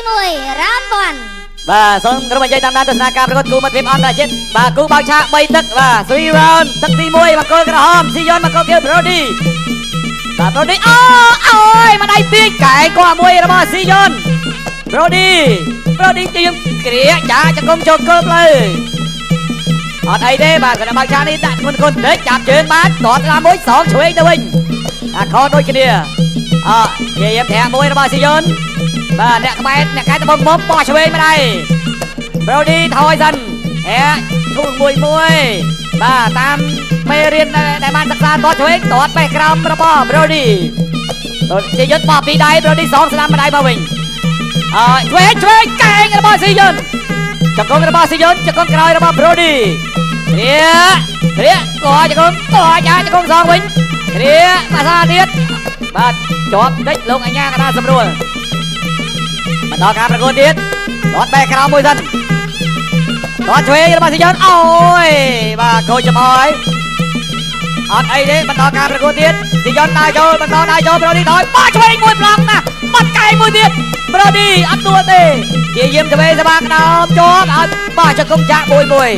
มวยรามบอลបាទសូមក្រុមអាយតាមដានទស្សនាការប្រកួតគូមិត្តភាពអន្តរជាតិបាទគូបើកឆាក3ទឹកបាទ 3 round ទឹកទី1មកគោលក្រហមស៊ីយ៉ុនមកគោលគៀវ Brody បាទ Brody អូយមកដៃពីកែកោមួយរបស់ស៊ីយ៉ុន Brody ជើងគ្រាចាចង្គមចូលគល់ផ្លូវអត់អីទេបាទគាត់បើកឆាកនេះដាក់គុណតិចចាប់ជើងបាទដកតាមមួយសងឆ្វេងទៅវិញអាខដូចគ្នានិយាយប្រាក់មួយរបស់ស៊ីយ៉ុនបាទអ្នកក្បែរអ្នកកែត្បូងមុំបោះឆ្វេងមកដៃ Brody ថយសិនធូរមួយបាទតាមមេរៀនដែលបានសិក្សាតឆ្វេងតបេះក្រោមរបស់ Brody ស៊ីយ៉ុនបោះពីដៃ Brody សងស្ដាំមកដៃមកវិញឆ្វេងកែងរបស់ស៊ីយ៉ុនចង្គង់របស់ស៊ីយ៉ុនចង្គង់ក្រោយរបស់ Brody គ្រាក៏ចង្គង់សងវិញគ្រាភាសាទៀតបាទជាប់តិចលោកអញ្ញាកណ្ដាលសម្រួលបន្តការប្រកួតទៀតដកបេះក្រោមមួយសិនដកឆ្វេងរបស់ស៊ីយ៉ុនអូយបាទខូចចំហហើយអត់អីទេបន្តការប្រកួតទៀតស៊ីយ៉ុនដើរចូលបន្តដើរចូល Brody ថយបោះឆ្វេងមួយប្លង់ណាបាត់កែងមួយទៀត Brody អត់ដួលទេជាយាមឆ្វេងសបាក្តោបជាប់ឲ្យបោះចង្គង់ចាក់មួយ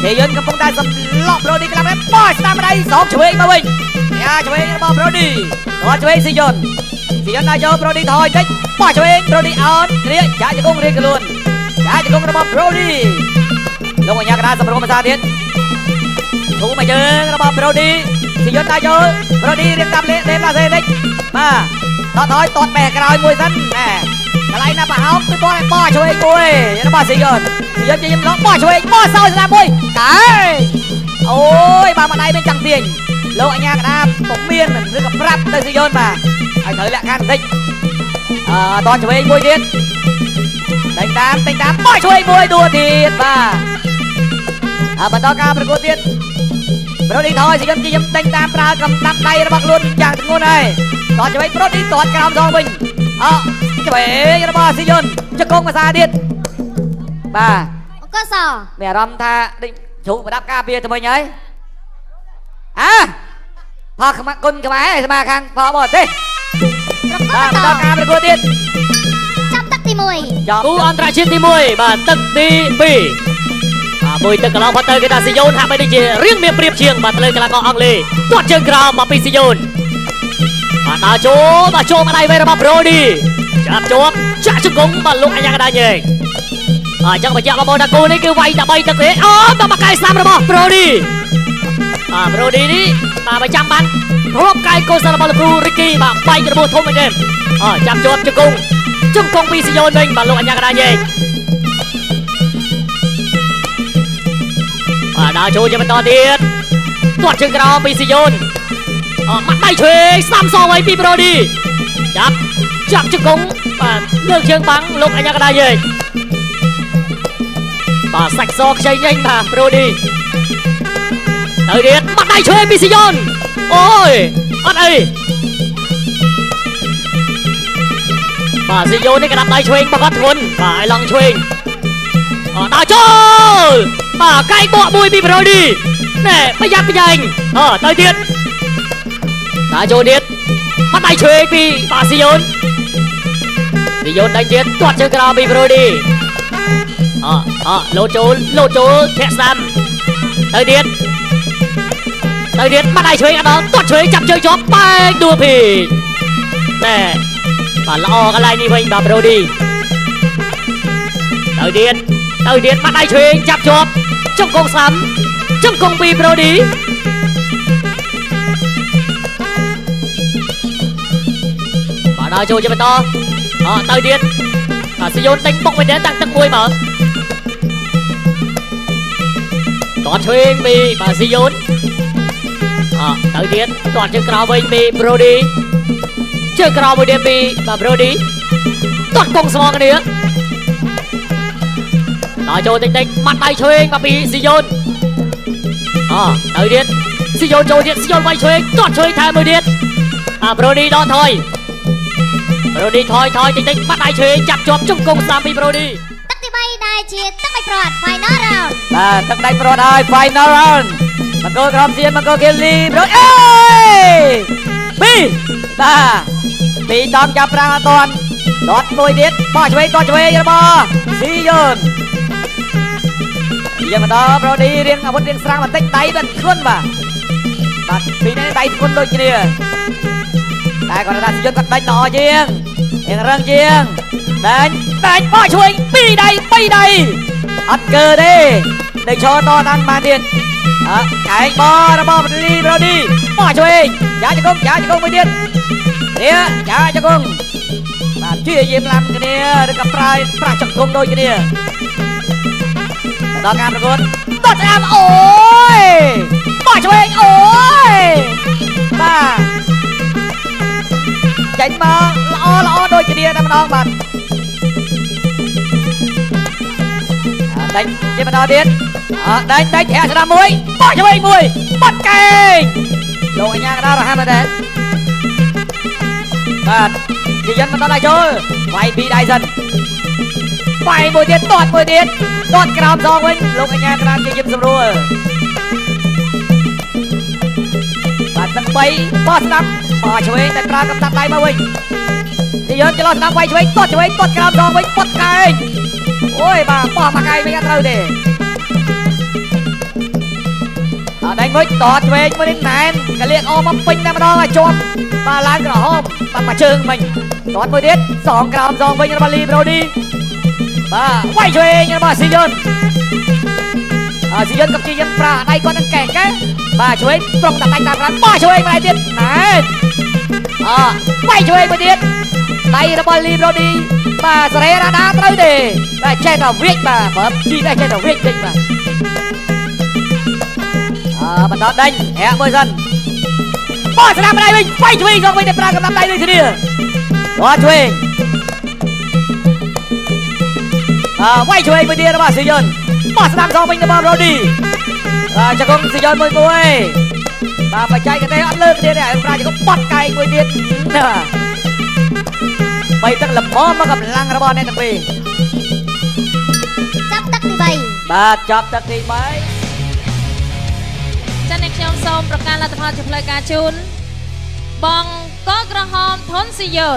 ស៊ីយ៉ុនកំពុងតែសម្លក់ Brody ក្រាំបោះស្ដាំដៃសងឆ្វេងមកវិញឆ្វេងរបស់ Brody ដកឆ្វេងស៊ីយ៉ុនដើរចូល Brody ថយតិចបោះឆ្វេង Brody អត់គ្រាចាក់ចង្គង់រៀងខ្លួនចាក់ចង្គង់របស់ Brody លោកអញ្ញាកណ្ដាលសម្រួលភាសាទៀតធូរមកជើងរបស់ Brody ស៊ីយ៉ុនដើរចូល Brody រៀបតាមលេខផ្លាសេតិចបាទថយតតបេះក្រោយមួយសិនណែកន្លែងណាប្រហោងគឺតតបោះឆ្វេងមួយរបស់ស៊ីយ៉ុនខ្ញុំឡងបោះឆ្វេងបោះសោយស្ដាប់មួយកែអូយបាទមកដៃមានចាំងទាញលោកអញ្ញាកណ្ដាលពុំមានឬក៏ប្រាប់ទៅស៊ីយ៉ុនបាទឲ្យត្រូវលក្ខខណ្ឌបន្តិចតឆ្វេងមួយទៀតដេញតាមបោះឆ្វេងមួយដួលទៀតបាទបន្តការប្រកួតទៀត Brody ថយស៊ីយ៉ុនដេញតាមប្រើកំដាប់ដៃរបស់ខ្លួនយ៉ាងធ្ងន់ហើយតឆ្វេង Brody តក្រោមសងវិញឆ្វេងរបស់ស៊ីយ៉ុនចង្គង់ភាសាទៀតបាទអង្គសមានអារម្មណ៍ថាដូចជ្រុះប្រដាប់ការពារទៅវិញហើយផលខ្មាក់គុណខ្មែរស្មាខាងផលបរទេសបាទបន្តការប្រកួតទៀតចាប់ទឹកទី1គូអន្តរជាតិទី1បាទទឹកទី2មួយទឹកកន្លងផុតទៅគេថាស៊ីយ៉ុនហាក់បីដូចជារៀងមានប្រៀបជាងបាទលើកីឡាករអង់គ្លេសទាត់ជើងក្រោមមកពីស៊ីយ៉ុនបាទដើរចូលមកដៃវេរបស់ Brody ចាប់ជាប់ចាក់ជង្គង់បាទលោកអញ្ញាកណ្ដាលញែកអញ្ចឹងបញ្ជាក់បងប្អូនថាគូនេះគឺវាយដើម្បីទឹកទេដល់មកកាយស្ដាំរបស់ Brody Brody នេះបាទប្រចាំបានគ្រាប់កាយកូនសិស្សរបស់លោកគ្រូ Ricky បាទបែករបួសធំមែនទេចាប់ជាប់ជង្គង់ពីស៊ីយ៉ុនវិញបាទលោកអញ្ញាកណ្ដាលញែកដើរចូលជាបន្តទៀតទាត់ជើងក្រោមពីស៊ីយ៉ុនមកដៃឆ្វេងស្ដាំសងវិញពី Brody ចាប់ជង្គង់បាទលើកជើងបាំងលោកអញ្ញាកណ្ដាលញែកបាទសាច់សខ្ចីញែងបាទ Brody ទៅទៀតមកដៃឆ្វេងពីស៊ីយ៉ុនអូយអត់អីបាទស៊ីយ៉ុននេះក្តាប់ដៃឆ្វេងបកអត់ធ្ងន់បាទឲ្យឡងឆ្វេងដើរចូលបាទកែងបកមួយពី Brody ណែប្រយ័ត្នប្រយែងទៅទៀតដើរចូលទៀតមកដៃឆ្វេងពីបាទស៊ីយ៉ុនដៃទៀតទាត់ជើងក្រោមពី Brody លោតចូលធាក់ស្ដាំទៅទៀតមកដៃឆ្វេងអត់ដល់ទាត់ឆ្វេងចាប់ជើងជាប់បែកដួលពីណែបាទល្អកន្លែងនេះវិញបាទ Brody ទៅទៀតមកដៃឆ្វេងចាប់ជាប់ជង្គង់ស្ដាំជង្គង់ពី Brody បាទដើរចូលជាបន្តទៅទៀតស៊ីយ៉ុនដេញបុកវិញតាំងទឹកមួយមកតឆ្វេងពីបាទស៊ីយ៉ុនទៅទៀតតជើងក្រោមវិញពី Brody ជើងក្រោមមួយទៀតពីបាទ Brody តកងស្មងគ្នាដល់ចូលតិចម៉ាត់ដៃឆ្វេងមកពីស៊ីយ៉ុនទៅទៀតស៊ីយ៉ុនចូលទៀតស៊ីយ៉ុនវាយឆ្វេងតឆ្វេងថែមមួយទៀតBrody ដកថយ Brody ថយតិចម៉ាត់ដៃឆ្វេងចាប់ជាប់ជង្គង់ស្ដាំពី Brody ទឹកទី3ដែលជាទឹកដៃប្រត់ Final Round បាទទឹកដៃប្រត់ហើយ Final Round មកគោលក្រោមសៀនមកគោលគីលី Brody ពីបាទពីតំចាប់ប្រាំងអត់ទាន់ ដតមួយទៀតបោះឆ្វេងរបស់ស៊ីយ៉ូនយកមកដល់ប្រូឌីរៀងអាវុធរៀងស្រាំបន្តិចដៃបានធ្ងន់បាទពីនេះដៃធ្ងន់ដូចគ្នាតែគាត់ថាស៊ីយ៉ូនគាត់ដាច់ល្អជាងរៀងរឹងជាងដាច់បោះឆ្វេង2ដៃ3ដៃអត់កើទេដេកឈរតតាមបានទៀតកែងបោះរបស់ប្រូឌីបោះឆ្វេងយ៉ាជង្គង់មួយទៀតនេះយ៉ាជង្គង់បាទជាយាមឡាំគ្នាឬក៏ប្រាស់ជង្គង់ដូចគ្នាដល់ការប្រកួតតត់ស្អាតអូយបោះឆ្វេងអូយបាទចេញមកល្អដូចគ្នាតែម្ដងបាទដាច់ជាបន្តទៀតដាច់ធាក់ស្ដាំមួយបោះឆ្វេងមួយបាត់កែងលោកអញ្ញាកដល់រហ័សមែនទេបាទជាយន្តបន្តដៃចូលវាយពីដៃសិនវាយមួយទៀតទាត់ក្រោមសងវិញលោកអញ្ញាក្រានជាយន្តស្រួលបាទទឹក3បោះស្ដាំបោះឆ្វេងតែប្រើកំតាប់ដៃមកវិញជាយន្តចន្លោះស្ដាំវាយឆ្វេងទាត់ឆ្វេងទាត់ក្រោមសងវិញបាត់កែងអូយបាទបោះមកកែងវិញអត់ត្រូវទេដៃមួយតតឆ្វេងមួយនេះណែនកលៀកអមកពេញតែម្ដងឲ្យជាប់បាទឡើងក្រហមបាត់មកជើងមិញតតមួយទៀតសងក្រោមសងវិញរបស់លីប្រូឌីបាទវាយឆ្វេងរបស់ស៊ីយ៉ុនស៊ីយ៉ុនកំជាយើងប្រាដៃគាត់នឹងកែបាទឆ្វេងត្រង់តែដៃតាមប្រាបោះឆ្វេងមកទៀតណែវាយឆ្វេងមួយទៀតដៃរបស់លីប្រូឌីបាទសេរីរ៉ាដាត្រូវទេបាទចេះតែវាចបាទបើទីនេះចេះតែវាចតិចបាទបន្តដេញហាក់មួយសិនបោះស្ដាំដៃវិញវាយឆ្វេងសងវិញតែប្រើកំណាប់ដៃដូចគ្នាបោះឆ្វេងវាយឆ្វេងមួយទៀតរបស់ស៊ីយ៉ុនបោះស្ដាំសងវិញទៅបងប្រូឌីចង្គង់ស៊ីយ៉ុនមួយបាទបច្ចេកទេសអត់លើគ្នាទេប្រើចង្គង់បត់កែងមួយទៀតបីទឹកលំមមកកម្លាំងរបស់អ្នកទាំងពីរចាប់ទឹកទី3បាទចាប់ទឹកទី3ចា៎អ្នកខ្ញុំសូមប្រកាសលទ្ធផលជាផ្លូវការជូនបងកក្រហមធនស៊ីយ៉ូត